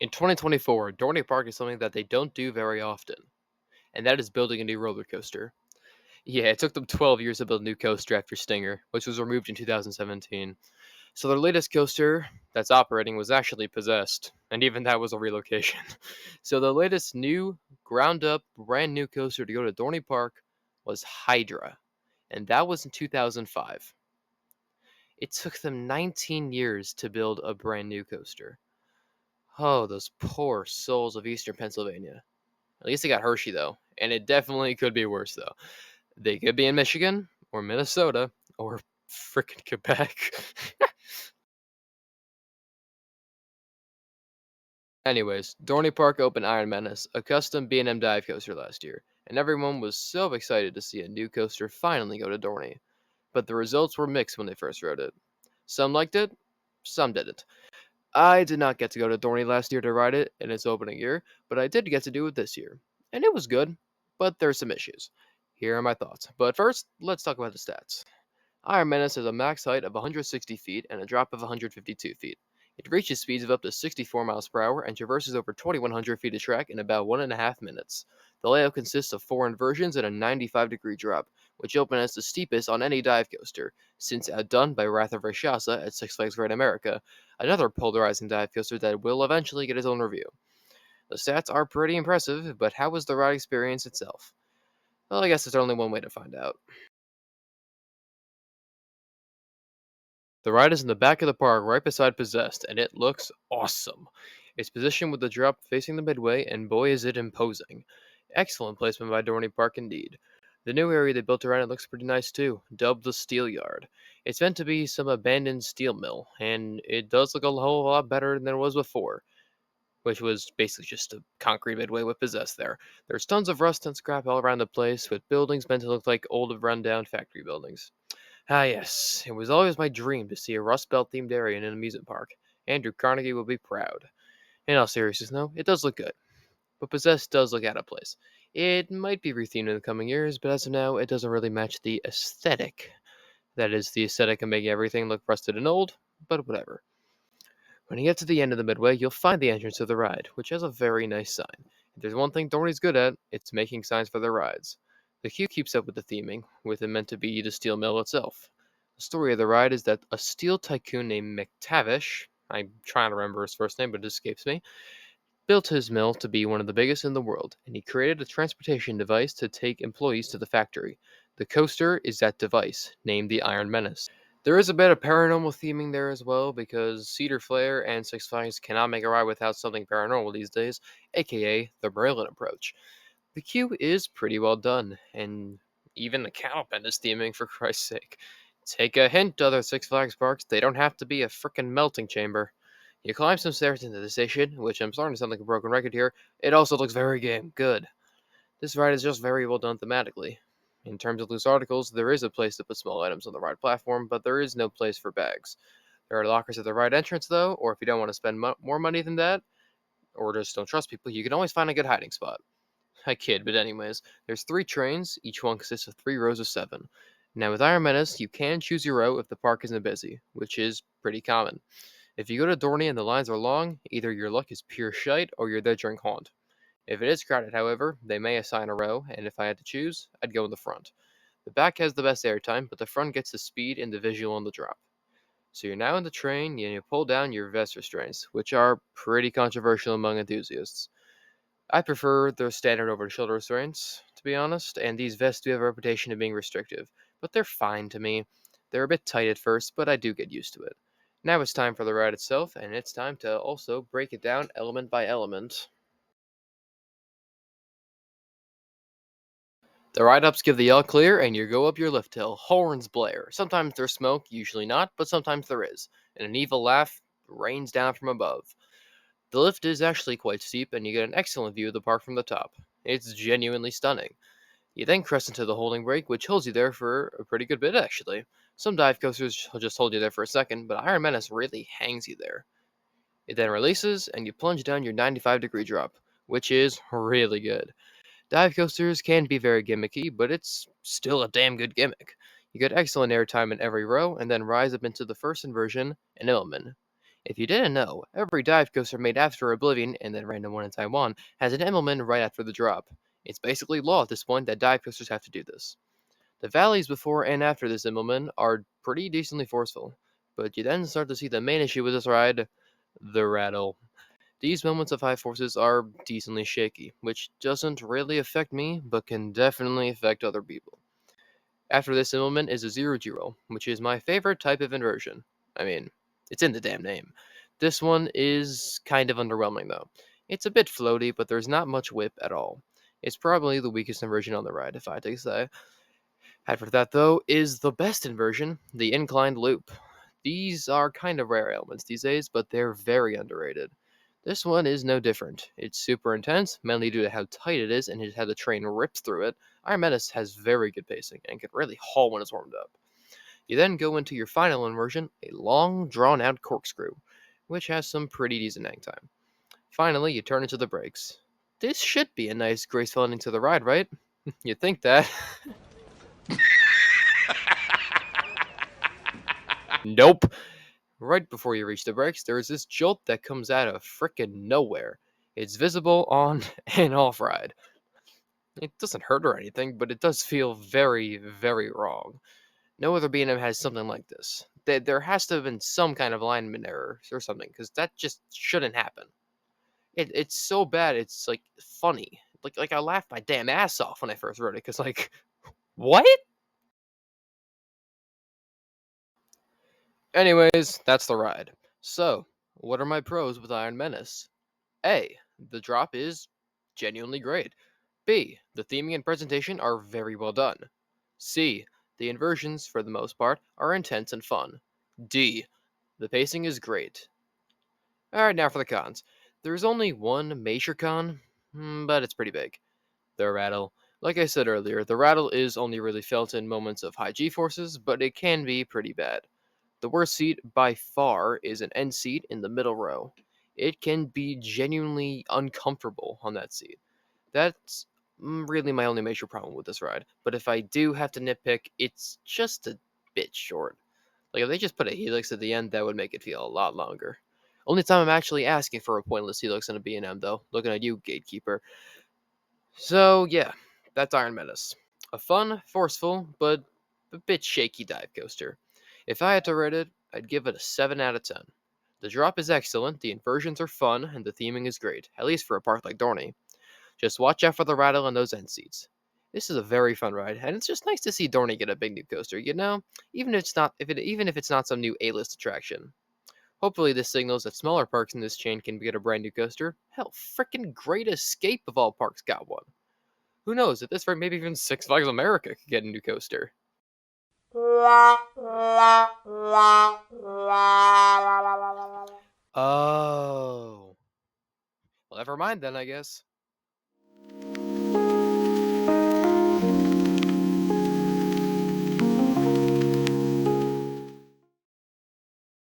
In 2024, Dorney Park is something that they don't do very often, and that is building a new roller coaster. Yeah, it took them 12 years to build a new coaster after Stinger, which was removed in 2017. So their latest coaster that's operating was actually possessed, and even that was a relocation. So the latest new, ground up, brand new coaster to go to Dorney Park was Hydra, and that was in 2005. It took them 19 years to build a brand new coaster. Oh, those poor souls of Eastern Pennsylvania. At least they got Hershey, though, and it definitely could be worse, though. They could be in Michigan, or Minnesota, or frickin' Quebec. Anyways, Dorney Park opened Iron Menace, a custom B&M Dive Coaster last year, and everyone was so excited to see a new coaster finally go to Dorney. But the results were mixed when they first rode it. Some liked it, some didn't. I did not get to go to Dorney last year to ride it in its opening year, but I did get to do it this year. And it was good, but there's some issues. Here are my thoughts. But first, let's talk about the stats. Iron Menace has a max height of 160 feet and a drop of 152 feet. It reaches speeds of up to 64 miles per hour and traverses over 2,100 feet of track in about 1.5 minutes. The layout consists of 4 inversions and a 95-degree drop, which open as the steepest on any dive coaster, since outdone by Wrath of Rakshasa at Six Flags Great America, another polarizing dive coaster that will eventually get its own review. The stats are pretty impressive, but how was the ride experience itself? Well, I guess there's only one way to find out. The ride is in the back of the park right beside Possessed, and it looks awesome. It's positioned with the drop facing the midway, and boy is it imposing. Excellent placement by Dorney Park indeed. The new area they built around it looks pretty nice too, dubbed the Steel Yard. It's meant to be some abandoned steel mill, and it does look a whole lot better than it was before, which was basically just a concrete midway with Possessed there. There's tons of rust and scrap all around the place, with buildings meant to look like old rundown factory buildings. Ah, yes, it was always my dream to see a Rust Belt themed area in an amusement park. Andrew Carnegie will be proud. In all seriousness, though, it does look good, but Possessed does look out of place. It might be rethemed in the coming years, but as of now, it doesn't really match the aesthetic. That is, the aesthetic of making everything look rusted and old, but whatever. When you get to the end of the midway, you'll find the entrance of the ride, which has a very nice sign. If there's one thing Dorney's good at, it's making signs for their rides. The queue keeps up with the theming, with it meant to be the steel mill itself. The story of the ride is that a steel tycoon named McTavish, I'm trying to remember his first name but it escapes me, built his mill to be one of the biggest in the world, and he created a transportation device to take employees to the factory. The coaster is that device, named the Iron Menace. There is a bit of paranormal theming there as well, because Cedar Flare and Six Flags cannot make a ride without something paranormal these days, aka the Merlin approach. The queue is pretty well done, and even the cattle pen is theming for Christ's sake. Take a hint, other Six Flags parks, they don't have to be a frickin' melting chamber. You climb some stairs into the station, which I'm starting to sound like a broken record here. It also looks very game good. This ride is just very well done thematically. In terms of loose articles, there is a place to put small items on the ride platform, but there is no place for bags. There are lockers at the ride entrance, though, or if you don't want to spend more money than that, or just don't trust people, you can always find a good hiding spot. I kid, but anyways, there's 3 trains, each one consists of 3 rows of 7. Now with Iron Menace, you can choose your row if the park isn't busy, which is pretty common. If you go to Dorney and the lines are long, either your luck is pure shite or you're there during haunt. If it is crowded, however, they may assign a row, and if I had to choose, I'd go in the front. The back has the best airtime, but the front gets the speed and the visual on the drop. So you're now in the train, and you pull down your vest restraints, which are pretty controversial among enthusiasts. I prefer the standard over-the-shoulder restraints, to be honest, and these vests do have a reputation of being restrictive, but they're fine to me. They're a bit tight at first, but I do get used to it. Now it's time for the ride itself, and it's time to also break it down element by element. The ride-ups give the all clear, and you go up your lift hill. Horns blare. Sometimes there's smoke, usually not, but sometimes there is, and an evil laugh rains down from above. The lift is actually quite steep, and you get an excellent view of the park from the top. It's genuinely stunning. You then crest into the holding brake, which holds you there for a pretty good bit, actually. Some dive coasters will just hold you there for a second, but Iron Menace really hangs you there. It then releases, and you plunge down your 95-degree drop, which is really good. Dive coasters can be very gimmicky, but it's still a damn good gimmick. You get excellent airtime in every row, and then rise up into the first inversion, an element. If you didn't know, every dive coaster made after Oblivion and then random one in Taiwan has an Immelman right after the drop. It's basically law at this point that dive coasters have to do this. The valleys before and after this Immelman are pretty decently forceful, but you then start to see the main issue with this ride, the rattle. These moments of high forces are decently shaky, which doesn't really affect me, but can definitely affect other people. After this Immelman is a zero G-roll, which is my favorite type of inversion. I mean, it's in the damn name. This one is kind of underwhelming though. It's a bit floaty, but there's not much whip at all. It's probably the weakest inversion on the ride, if I had to say. After that, though, is the best inversion, the inclined loop. These are kind of rare elements these days, but they're very underrated. This one is no different. It's super intense, mainly due to how tight it is and how the train rips through it. Iron Menace has very good pacing and can really haul when it's warmed up. You then go into your final inversion, a long, drawn out corkscrew, which has some pretty decent hang time. Finally, you turn into the brakes. This should be a nice, graceful ending to the ride, right? You'd think that. Nope. Right before you reach the brakes, there is this jolt that comes out of frickin' nowhere. It's visible on and off ride. It doesn't hurt or anything, but it does feel very, very wrong. No other B&M has something like this. There has to have been some kind of alignment error or something, because that just shouldn't happen. It's so bad, it's like funny. Like I laughed my damn ass off when I first wrote it, because like, what? Anyways, that's the ride. So, what are my pros with Iron Menace? A. The drop is genuinely great. B. The theming and presentation are very well done. C. The inversions, for the most part, are intense and fun. D. The pacing is great. Alright, now for the cons. There's only one major con, but it's pretty big. The rattle. Like I said earlier, the rattle is only really felt in moments of high G forces, but it can be pretty bad. The worst seat by far is an end seat in the middle row. It can be genuinely uncomfortable on that seat. That's really my only major problem with this ride. But if I do have to nitpick, it's just a bit short. Like if they just put a helix at the end, that would make it feel a lot longer. Only time I'm actually asking for a pointless helix in a B&M, though. Looking at you, gatekeeper. So yeah, that's Iron Menace. A fun, forceful, but a bit shaky dive coaster. If I had to rate it, I'd give it a 7 out of 10. The drop is excellent, the inversions are fun, and the theming is great, at least for a park like Dorney. Just watch out for the rattle on those end seats. This is a very fun ride, and it's just nice to see Dorney get a big new coaster. Even if it's not some new A-list attraction. Hopefully, this signals that smaller parks in this chain can get a brand new coaster. Hell, frickin' Great Escape of all parks got one. Who knows? At this rate, maybe even Six Flags America could get a new coaster. Oh. Well, never mind then, I guess.